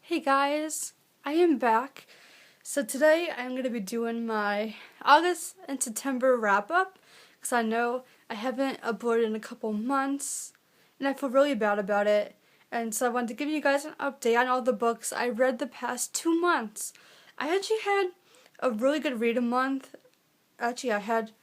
Hey guys, I am back. So today I'm going to be doing my August and September wrap up because I know I haven't uploaded in a couple months and I feel really bad about it. And so I wanted to give you guys an update on all the books I read the past 2 months. I actually had a really good read a month. Actually, I had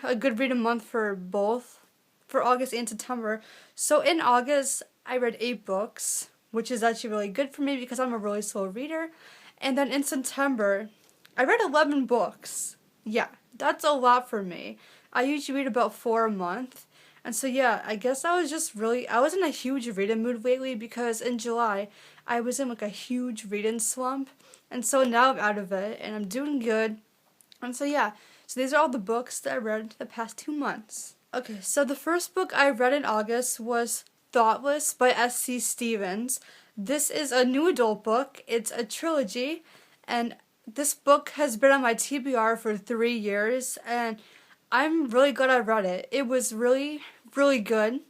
a good read a month for both, for August and September. So in August, I read 8 books, which is actually really good for me because I'm a really slow reader. And then in September, I read 11 books. Yeah, that's a lot for me. I usually read about 4 a month. And so yeah, I guess I was in a huge reading mood lately because in July, I was in like a huge reading slump. And so now I'm out of it and I'm doing good. And so yeah, so these are all the books that I read the past 2 months. Okay, so the first book I read in August was Thoughtless by S.C. Stevens. This is a new adult book. It's a trilogy, and this book has been on my TBR for 3 years, and I'm really glad I read it. It was really, really good.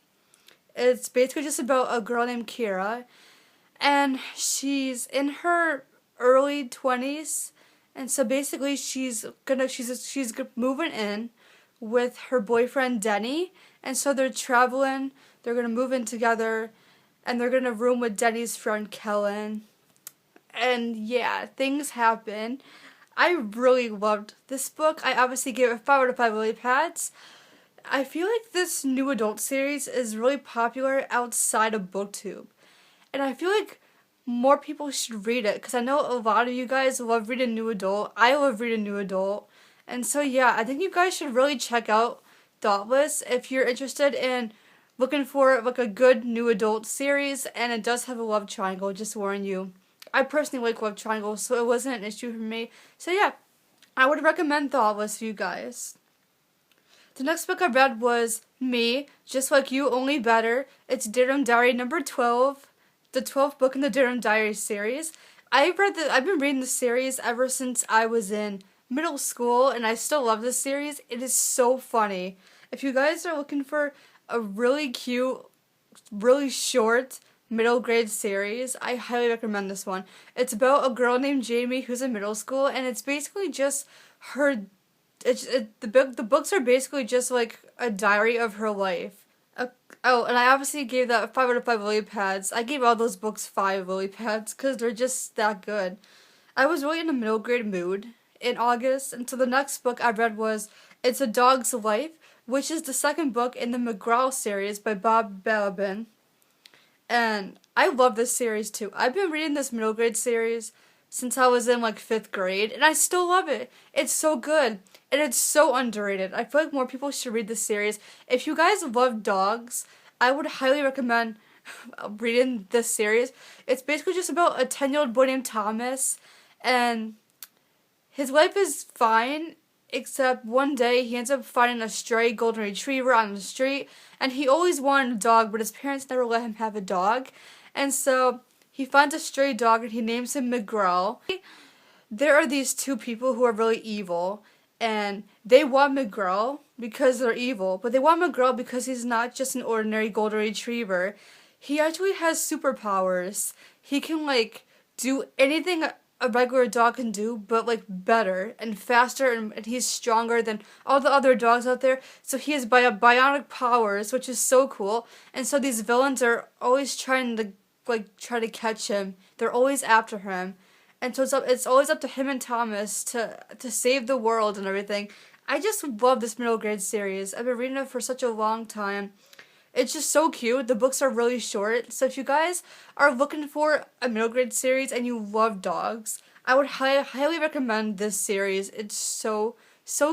It's basically just about a girl named Kira, and she's in her early 20s, and so basically she's moving in with her boyfriend Denny, and so they're traveling. They're gonna move in together, and they're gonna room with Denny's friend Kellen. And yeah, things happen. I really loved this book. I obviously gave it 5 out of 5 lily pads. I feel like this new adult series is really popular outside of BookTube, and I feel like more people should read it because I know a lot of you guys love reading new adult. I love reading new adult. And so yeah, I think you guys should really check out Thoughtless if you're interested in looking for like a good new adult series, and it does have a love triangle, just warning you. I personally like love triangles, so it wasn't an issue for me. So yeah, I would recommend Thoughtless for you guys. The next book I read was Me, Just Like You, Only Better. It's Denim Diary number 12, the 12th book in the Denim Diary series. I've been reading the series ever since I was in middle school, and I still love this series. It is so funny. If you guys are looking for a really cute, really short middle grade series, I highly recommend this one. It's about a girl named Jamie who's in middle school, and it's basically just her. The books are basically just like a diary of her life. Oh, and I obviously gave that 5 out of 5 lily pads. I gave all those books 5 lily pads because they're just that good. I was really in a middle grade mood in August, and so the next book I read was It's a Dog's Life, which is the second book in the McGraw series by Bob Balaban. And I love this series too. I've been reading this middle grade series since I was in like 5th grade, and I still love it. It's so good, and it's so underrated. I feel like more people should read this series. If you guys love dogs, I would highly recommend reading this series. It's basically just about a 10-year-old boy named Thomas, and his life is fine, except one day he ends up finding a stray golden retriever on the street, and he always wanted a dog, but his parents never let him have a dog, and so he finds a stray dog and he names him Miguel. There are these two people who are really evil, and they want Miguel because they're evil, but they want Miguel because he's not just an ordinary golden retriever. He actually has superpowers. He can like do anything a regular dog can do, but like better and faster, and he's stronger than all the other dogs out there. So he has bionic powers, which is so cool. And so these villains are always trying to catch him. They're always after him, and so it's always up to him and Thomas to save the world and everything. I just love this middle grade series. I've been reading it for such a long time. It's just so cute. The books are really short. So if you guys are looking for a middle grade series and you love dogs, I would highly recommend this series. It's so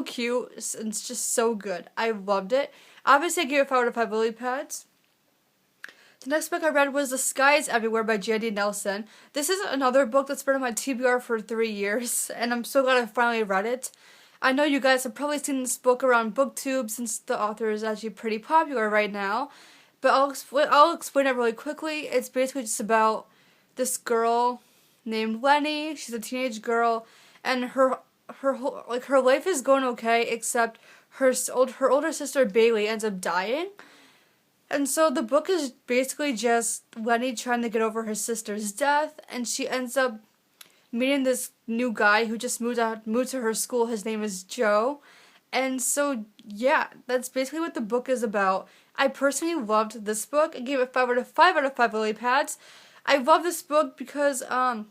cute. It's just so good. I loved it. Obviously, I gave it 5 out of 5 lily pads. The next book I read was The Sky is Everywhere by Jandy Nelson. This is another book that's been on my TBR for 3 years, and I'm so glad I finally read it. I know you guys have probably seen this book around BookTube since the author is actually pretty popular right now, but I'll explain it really quickly. It's basically just about this girl named Lenny. She's a teenage girl, and her life is going okay, except her older sister Bailey ends up dying. And so the book is basically just Lenny trying to get over her sister's death, and she ends up meeting this new guy who just moved to her school. His name is Joe. And so yeah, that's basically what the book is about. I personally loved this book. I gave it 5 out of 5 lily pads. I love this book because I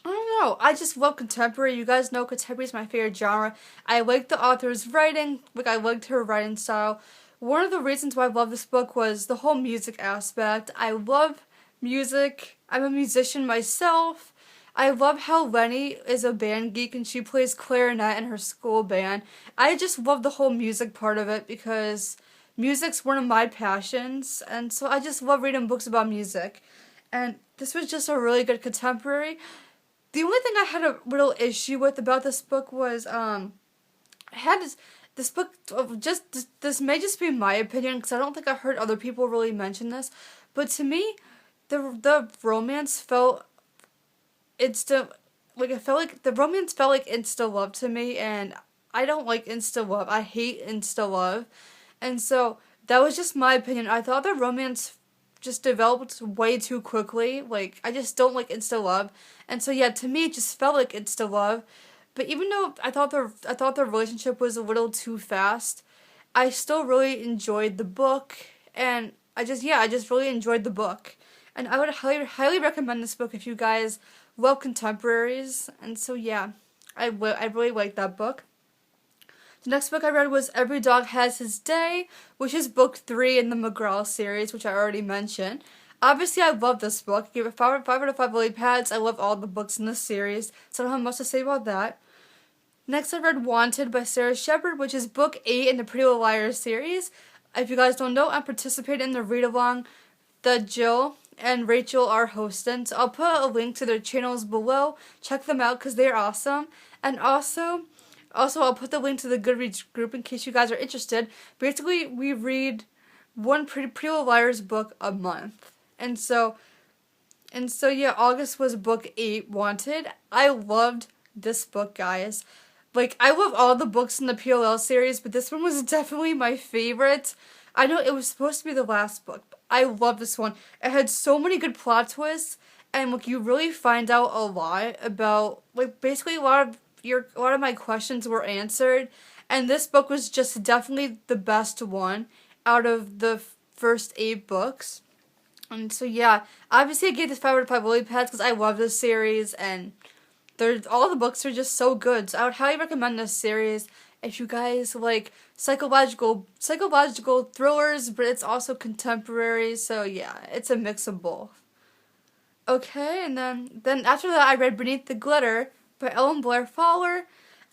don't know. I just love contemporary. You guys know contemporary is my favorite genre. I like the author's writing. Like, I liked her writing style. One of the reasons why I love this book was the whole music aspect. I love music. I'm a musician myself. I love how Lenny is a band geek and she plays clarinet in her school band. I just love the whole music part of it because music's one of my passions, and so I just love reading books about music. And this was just a really good contemporary. The only thing I had a little issue with about this book was I had this book this may just be my opinion because I don't think I heard other people really mention this, but to me the romance felt insta like it felt like the romance felt like insta love to me, and I don't like insta love. I hate insta love. And so that was just my opinion. I thought the romance just developed way too quickly. Like, I just don't like insta love. And so yeah, to me it just felt like insta love. But even though I thought the relationship was a little too fast, I still really enjoyed the book, and I just really enjoyed the book. And I would highly recommend this book if you guys love contemporaries. And so yeah, I really liked that book. The next book I read was Every Dog Has His Day, which is book 3 in the McGraw series, which I already mentioned. Obviously, I love this book. I gave it 5 out of 5 lily pads. I love all the books in this series, so I don't have much to say about that. Next, I read Wanted by Shepard, which is book 8 in the Pretty Little Liars series. If you guys don't know, I'm participating in the read-along that Jill and Rachel are hosting. So I'll put a link to their channels below. Check them out because they're awesome. And also, I'll put the link to the Goodreads group in case you guys are interested. Basically, we read one Pretty Little Liars book a month. And so yeah, August was book 8, Wanted. I loved this book, guys. Like, I love all the books in the PLL series, but this one was definitely my favorite. I know it was supposed to be the last book, but I love this one. It had so many good plot twists, and like, you really find out a lot about, like, basically a lot of my questions were answered, and this book was just definitely the best one out of the first 8 books. And so yeah, obviously I gave this 5 out of 5 lily pads because I love this series, and all the books are just so good. So I would highly recommend this series if you guys like psychological thrillers, but it's also contemporary. So yeah, it's a mix of both. Okay, and then after that I read Beneath the Glitter by Ellen Blair Fowler.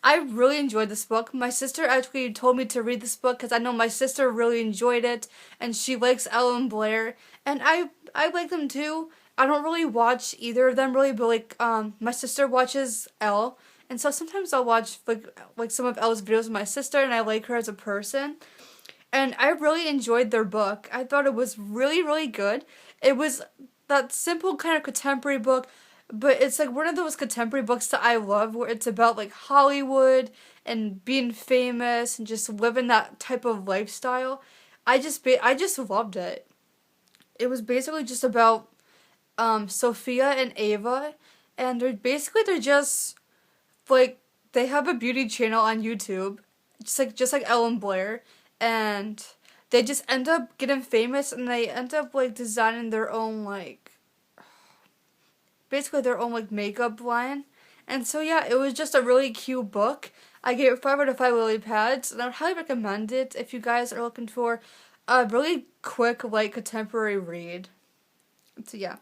I really enjoyed this book. My sister actually told me to read this book because I know my sister really enjoyed it, and she likes Ellen Blair, and I like them too. I don't really watch either of them really, but like my sister watches Elle, and so sometimes I'll watch like some of Elle's videos with my sister, and I like her as a person. And I really enjoyed their book. I thought it was really, really good. It was that simple kind of contemporary book, but it's like one of those contemporary books that I love where it's about like Hollywood and being famous and just living that type of lifestyle. I just loved it. It was basically just about Sophia and Ava, and they're just like, they have a beauty channel on YouTube, just like Ellen Blair, and they just end up getting famous, and they end up like designing their own basically their own like makeup line. And so yeah, it was just a really cute book. I gave it 5 out of 5 lily pads, and I would highly recommend it if you guys are looking for a really quick, light contemporary read. So yeah.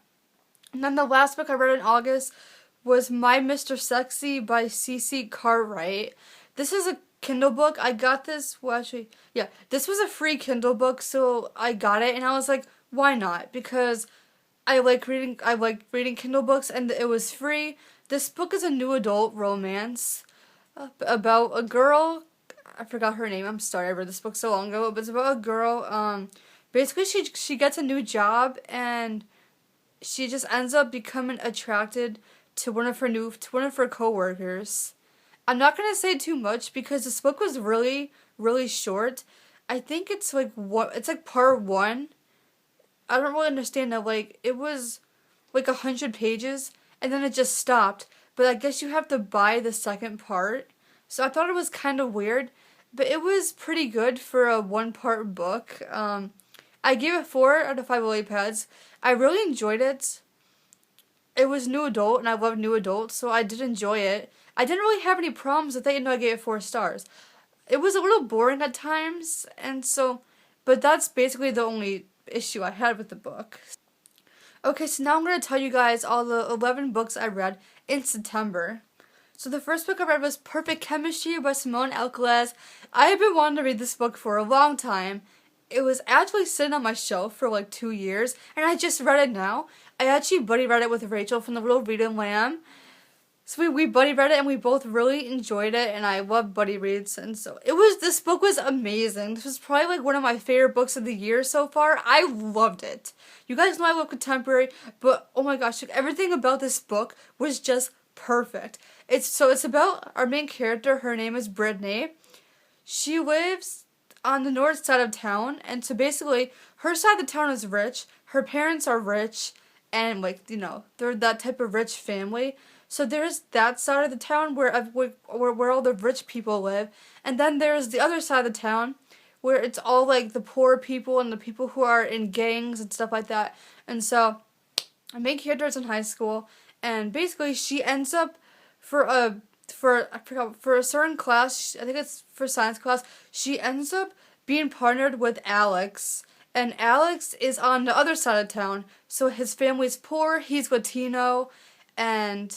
And then the last book I read in August was My Mr. Sexy by C.C. Cartwright. This is a Kindle book. I got this, this was a free Kindle book, so I got it, and I was like, why not? Because I like reading Kindle books, and it was free. This book is a new adult romance about a girl. I forgot her name. I'm sorry, I read this book so long ago, but it's about a girl. Basically, she gets a new job, and she just ends up becoming attracted to one of her coworkers. I'm not gonna say too much because this book was really, really short. I think it's like part 1, I don't really understand that. Like, it was like 100 pages, and then it just stopped. But I guess you have to buy the second part. So I thought it was kind of weird, but it was pretty good for a one-part book. I gave it 4 out of 5 lily pads. I really enjoyed it. It was new adult, and I love new adults, so I did enjoy it. I didn't really have any problems with it, even though I gave it 4 stars. It was a little boring at times, and so, but that's basically the only issue I had with the book. Okay, so now I'm going to tell you guys all the 11 books I read in September. So the first book I read was Perfect Chemistry by Simone Elkeles. I have been wanting to read this book for a long time. It was actually sitting on my shelf for like 2 years, and I just read it now. I actually buddy read it with Rachel from the Little Reading Lamb. So we buddy read it, and we both really enjoyed it, and I love buddy reads, and so this book was amazing. This was probably like one of my favorite books of the year so far. I loved it. You guys know I love contemporary, but oh my gosh, like, everything about this book was just perfect. It's about our main character. Her name is Brittany. She lives on the north side of town, and so basically her side of the town is rich. Her parents are rich, and like, you know, they're that type of rich family. So there's that side of the town where all the rich people live, and then there's the other side of the town where it's all like the poor people and the people who are in gangs and stuff like that. And so our main character is in high school, and basically she ends up for a certain class, I think it's for science class, she ends up being partnered with Alex. And Alex is on the other side of town, so his family's poor, he's Latino, and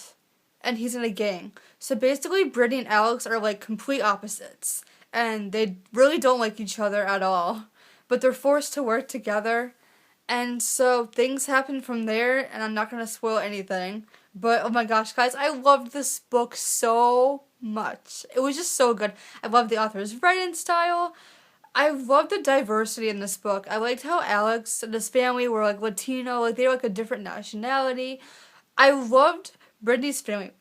he's in a gang. So basically, Brittany and Alex are like complete opposites, and they really don't like each other at all. But they're forced to work together, and so things happen from there, and I'm not going to spoil anything. But oh my gosh, guys, I loved this book so much. It was just so good. I loved the author's writing style. I loved the diversity in this book. I liked how Alex and his family were like Latino, like they were like a different nationality. I loved Brittany's family.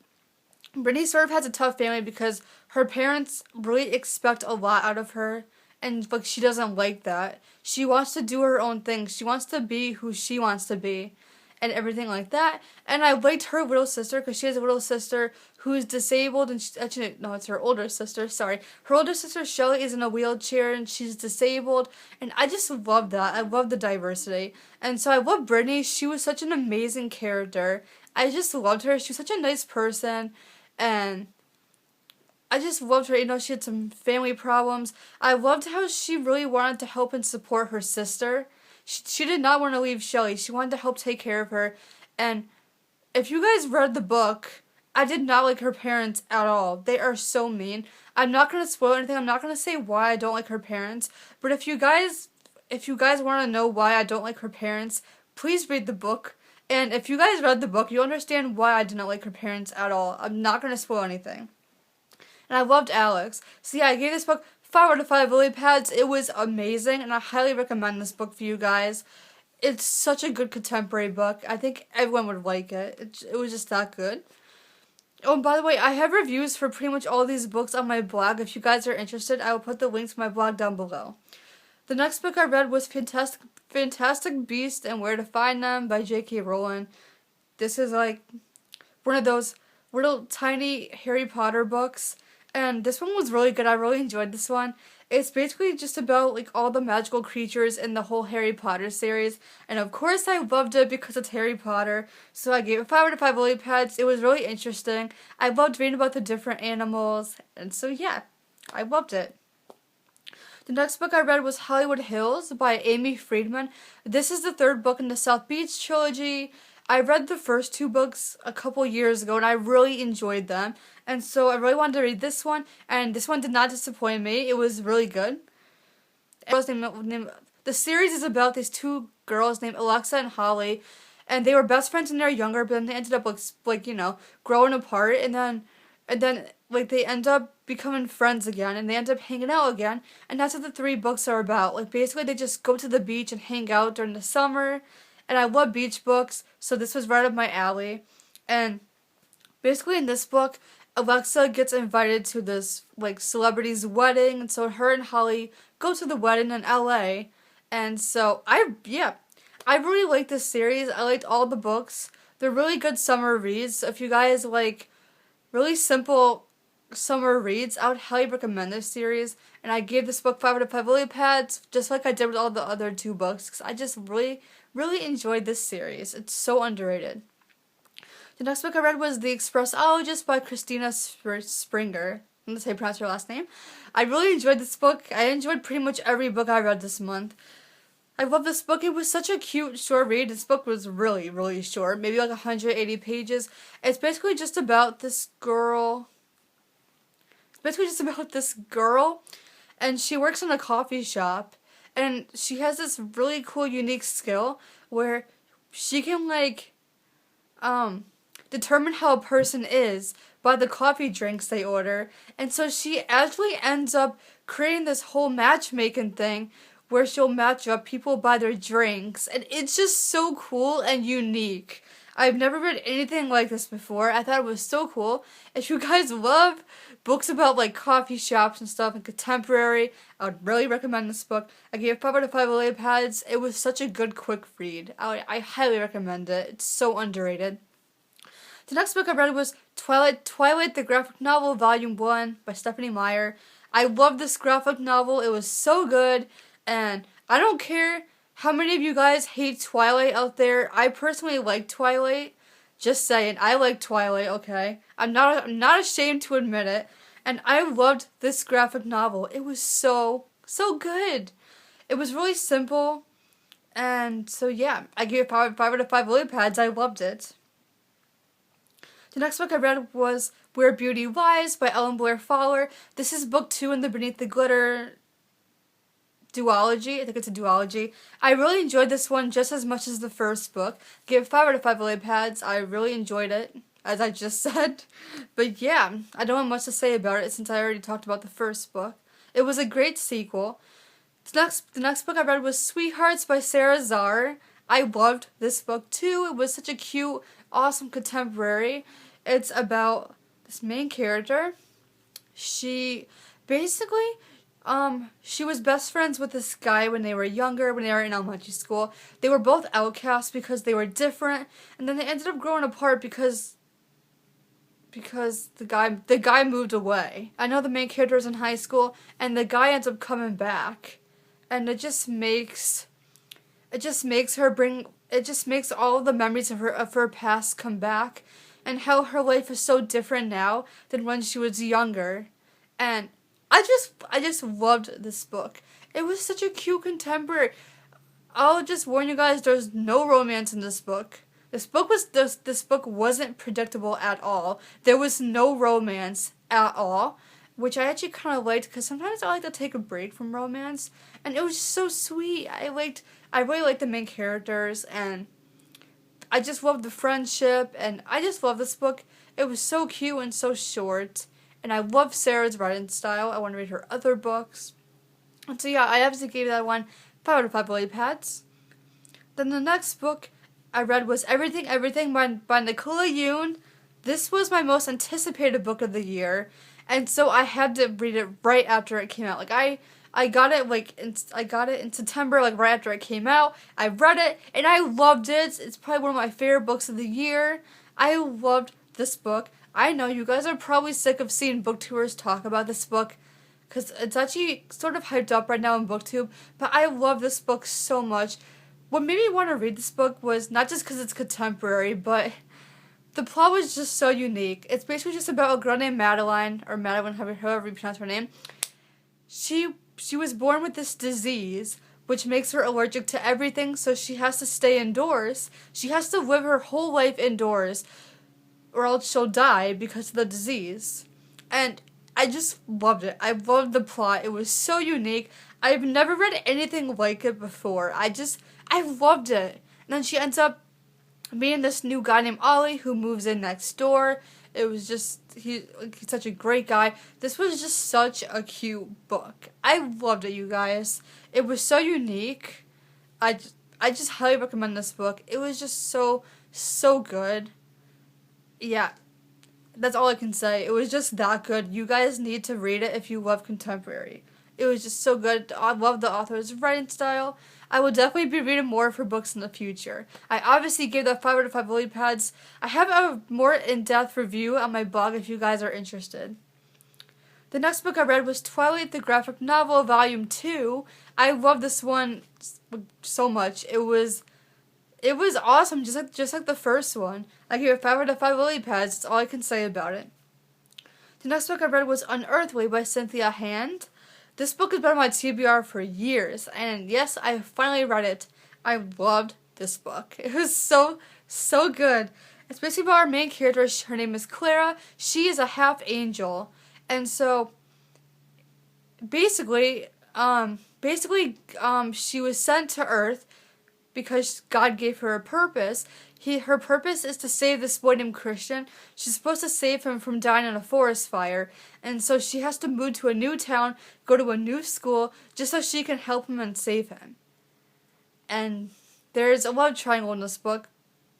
Brittany sort of has a tough family because her parents really expect a lot out of her, and like she doesn't like that. She wants to do her own thing. She wants to be who she wants to be, and everything like that. And I liked her little sister because she has a little sister who is disabled, and it's her older sister. Sorry, her older sister Shelly is in a wheelchair and she's disabled, and I just love that. I love the diversity, and so I love Brittany. She was such an amazing character. I just loved her. She was such a nice person, and I just loved her. You know, she had some family problems. I loved how she really wanted to help and support her sister. She did not want to leave Shelly. She wanted to help take care of her. And if you guys read the book, I did not like her parents at all. They are so mean. I'm not going to spoil anything. I'm not going to say why I don't like her parents. But if you guys want to know why I don't like her parents, please read the book. And if you guys read the book, you'll understand why I did not like her parents at all. I'm not going to spoil anything. And I loved Alex. So yeah, I gave this book 5 out of 5 lily pads. It was amazing, and I highly recommend this book for you guys. It's such a good contemporary book. I think everyone would like it. It was just that good. Oh, and by the way, I have reviews for pretty much all these books on my blog. If you guys are interested, I will put the link to my blog down below. The next book I read was Fantastic Beasts and Where to Find Them by J.K. Rowling. This is like one of those little tiny Harry Potter books, and this one was really good. I really enjoyed this one. It's basically just about like all the magical creatures in the whole Harry Potter series, and of course I loved it because it's Harry Potter, so I gave it 5 out of 5 lily pads. It was really interesting. I loved reading about the different animals, and so yeah, I loved it. The next book I read was Hollywood Hills by Amy Friedman. This is the 3rd book in the South Beach trilogy. I read the first 2 books a couple years ago, and I really enjoyed them. And so I really wanted to read this one, and this one did not disappoint me. It was really good. The series is about these 2 girls named Alexa and Holly, and they were best friends when they were younger, but then they ended up like you know, growing apart, and then like they end up becoming friends again, and they end up hanging out again, and that's what the 3 books are about. Like basically they just go to the beach and hang out during the summer, and I love beach books, so this was right up my alley. And basically in this book, Alexa gets invited to this like celebrity's wedding, and so her and Holly go to the wedding in LA. And so I I really like this series. I liked all the books. They're really good summer reads. So if you guys like really simple summer reads, I would highly recommend this series. And I gave this book 5 out of 5 lily pads, just like I did with all the other 2 books, because I just really enjoyed this series. It's so underrated. The next book I read was The Expressologist by Christina Springer. That's how you pronounce her last name. I really enjoyed this book. I enjoyed pretty much every book I read this month. I love this book. It was such a cute, short read. This book was really short, maybe like 180 pages. It's basically just about this girl. And she works in a coffee shop, and she has this really cool, unique skill where she can determine how a person is by the coffee drinks they order. And so she actually ends up creating this whole matchmaking thing where she'll match up people by their drinks. And it's just so cool and unique. I've never read anything like this before. I thought it was so cool. If you guys love books about like coffee shops and stuff and contemporary, I would really recommend this book. I gave it 5 out of 5 lily pads. It was such a good quick read. I highly recommend it. It's so underrated. The next book I read was Twilight, the graphic novel, Volume 1 by Stephanie Meyer. I loved this graphic novel. It was so good, and I don't care how many of you guys hate Twilight out there. I personally like Twilight. Just saying, I like Twilight, okay? I'm not ashamed to admit it. And I loved this graphic novel. It was so good. It was really simple. And so yeah, I gave it 5 out of 5 lily pads. I loved it. The next book I read was Where Beauty Lies by Ellen Blair Fowler. This is book 2 in the Beneath the Glitter duology. I think it's a duology. I really enjoyed this one just as much as the first book. Gave it 5 out of 5 lily pads. I really enjoyed it, as I just said. But yeah, I don't have much to say about it since I already talked about the first book. It was a great sequel. The next book I read was Sweethearts by Sara Zarr. I loved this book too. It was such a cute, awesome contemporary. It's about this main character. She basically, she was best friends with this guy when they were younger, when they were in elementary school. They were both outcasts because they were different, and then they ended up growing apart because the guy moved away. I know the main character is in high school, and the guy ends up coming back, and it just makes all of the memories of her past come back, and how her life is so different now than when she was younger. And I just loved this book. It was such a cute contemporary. I'll just warn you guys, there's no romance in this book. This book wasn't predictable at all. There was no romance at all, which I actually kind of liked, because sometimes I like to take a break from romance, and it was just so sweet. I really liked the main characters, and I just loved the friendship, and I just love this book. It was so cute and so short, and I love Sarah's writing style. I want to read her other books. And so yeah, I obviously gave that one 5 out of 5 lily pads. Then the next book I read was Everything by Nicola Yoon. This was my most anticipated book of the year, and so I had to read it right after it came out. I got it in September, right after it came out. I read it, and I loved it. It's probably one of my favorite books of the year. I loved this book. I know you guys are probably sick of seeing booktubers talk about this book, because it's actually sort of hyped up right now on BookTube, but I love this book so much. What made me want to read this book was not just because it's contemporary, but the plot was just so unique. It's basically just about a girl named Madeline, or Madeline, however you pronounce her name. She was born with this disease, which makes her allergic to everything, so she has to stay indoors. She has to live her whole life indoors, or else she'll die because of the disease. And I just loved it. I loved the plot. It was so unique. I've never read anything like it before. I loved it. And then she ends up meeting this new guy named Ollie who moves in next door. It was just, he's such a great guy. This was just such a cute book. I loved it, you guys. It was so unique. I just highly recommend this book. It was just so good. Yeah, that's all I can say. It was just that good. You guys need to read it if you love contemporary. It was just so good. I love the author's writing style. I will definitely be reading more of her books in the future. I obviously gave that 5 out of 5 lily pads. I have a more in-depth review on my blog if you guys are interested. The next book I read was Twilight, the graphic novel, volume 2. I love this one so much. It was awesome, just like the first one. I gave it 5 out of 5 lily pads. That's all I can say about it. The next book I read was Unearthed by Cynthia Hand. This book has been on my TBR for years, and yes, I finally read it. I loved this book. It was so good. It's basically about our main character. Her name is Clara. She is a half angel, and so basically, she was sent to Earth because God gave her a purpose. Her purpose is to save this boy named Christian. She's supposed to save him from dying in a forest fire. And so she has to move to a new town, go to a new school, just so she can help him and save him. And there's a love triangle in this book.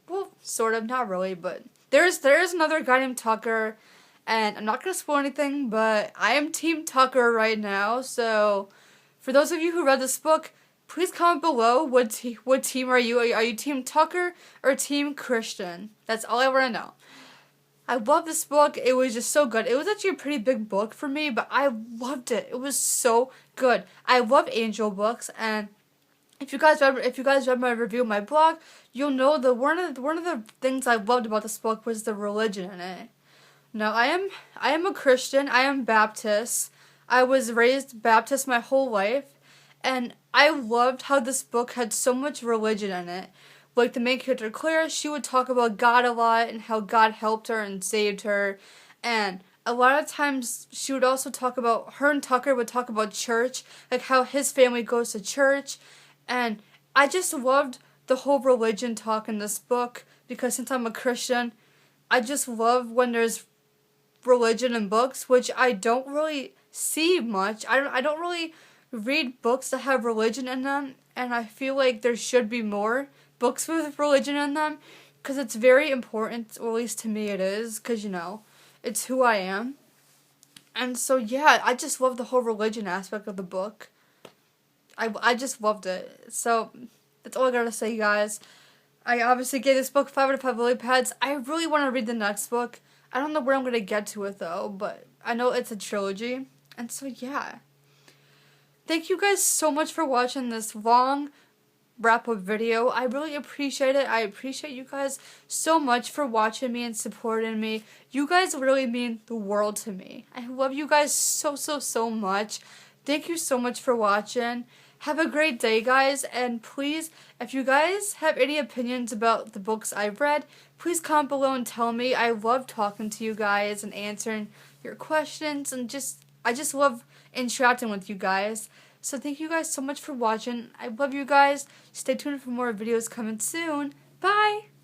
Well, sort of, not really, but there is another guy named Tucker. And I'm not going to spoil anything, but I am Team Tucker right now. So for those of you who read this book, please comment below what team are you? Are you Team Tucker or Team Christian? That's all I want to know. I love this book. It was just so good. It was actually a pretty big book for me, but I loved it. It was so good. I love angel books, and if you guys read my review of my blog, you'll know that one of the things I loved about this book was the religion in it. Now, I am a Christian. I am Baptist. I was raised Baptist my whole life. And I loved how this book had so much religion in it. Like the main character, Clara, she would talk about God a lot and how God helped her and saved her. And a lot of times she would also talk about, her and Tucker would talk about church, like how his family goes to church. And I just loved the whole religion talk in this book because since I'm a Christian, I just love when there's religion in books, which I don't really see much. I don't really read books that have religion in them, and I feel like there should be more books with religion in them because it's very important, or at least to me it is, because it's who I am. And so yeah, I just love the whole religion aspect of the book. I just loved it. So that's all I gotta say, guys. I obviously gave this book 5 out of 5 lily pads. I really want to read the next book. I don't know where I'm gonna get to it though, but I know it's a trilogy. And so yeah. Thank you guys so much for watching this long wrap-up video. I really appreciate it. I appreciate you guys so much for watching me and supporting me. You guys really mean the world to me. I love you guys so much. Thank you so much for watching. Have a great day, guys. And please, if you guys have any opinions about the books I've read, please comment below and tell me. I love talking to you guys and answering your questions, and I just love interacting with you guys. So thank you guys so much for watching. I love you guys. Stay tuned for more videos coming soon. Bye!